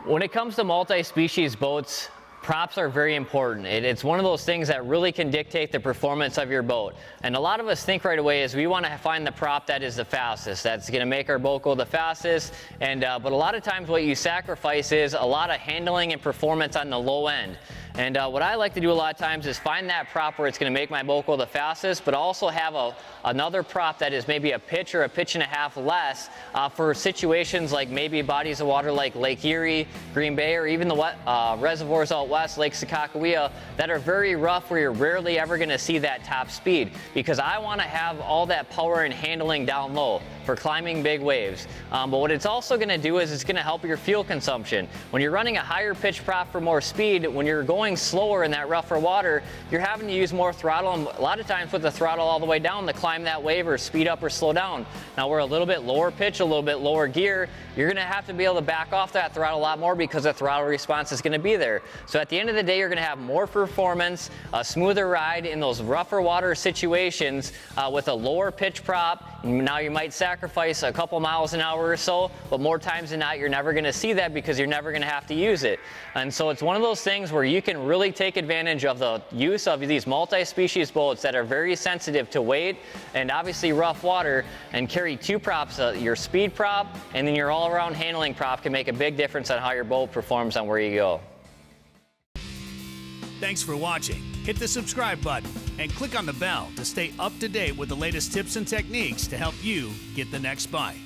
When it comes to multi-species boats, props are very important. It's one of those things that really can dictate the performance of your boat. And a lot of us think right away is we want to find the prop that is the fastest, that's going to make our boat go the fastest. But a lot of times what you sacrifice is a lot of handling and performance on the low end. And what I like to do a lot of times is find that prop where it's going to make my boat go the fastest, but also have another prop that is maybe a pitch or a pitch and a half less for situations like maybe bodies of water like Lake Erie, Green Bay, or even the reservoirs out west, Lake Sakakawea, that are very rough where you're rarely ever going to see that top speed, because I want to have all that power and handling down low for climbing big waves. But what it's also going to do is it's going to help your fuel consumption. When you're running a higher pitch prop for more speed, when you're going slower in that rougher water, you're having to use more throttle, and a lot of times with the throttle all the way down to climb that wave or speed up or slow down. Now we're a little bit lower pitch, a little bit lower gear, you're going to have to be able to back off that throttle a lot more because the throttle response is going to be there. So at the end of the day, you're going to have more performance, a smoother ride in those rougher water situations with a lower pitch prop. Now you might sacrifice a couple miles an hour or so, but more times than not, you're never going to see that because you're never going to have to use it. And so it's one of those things where you can really take advantage of the use of these multi-species boats that are very sensitive to weight and obviously rough water, and carry two props, your speed prop and then your all-around handling prop can make a big difference on how your boat performs on where you go. Thanks for watching. Hit the subscribe button and click on the bell to stay up to date with the latest tips and techniques to help you get the next bite.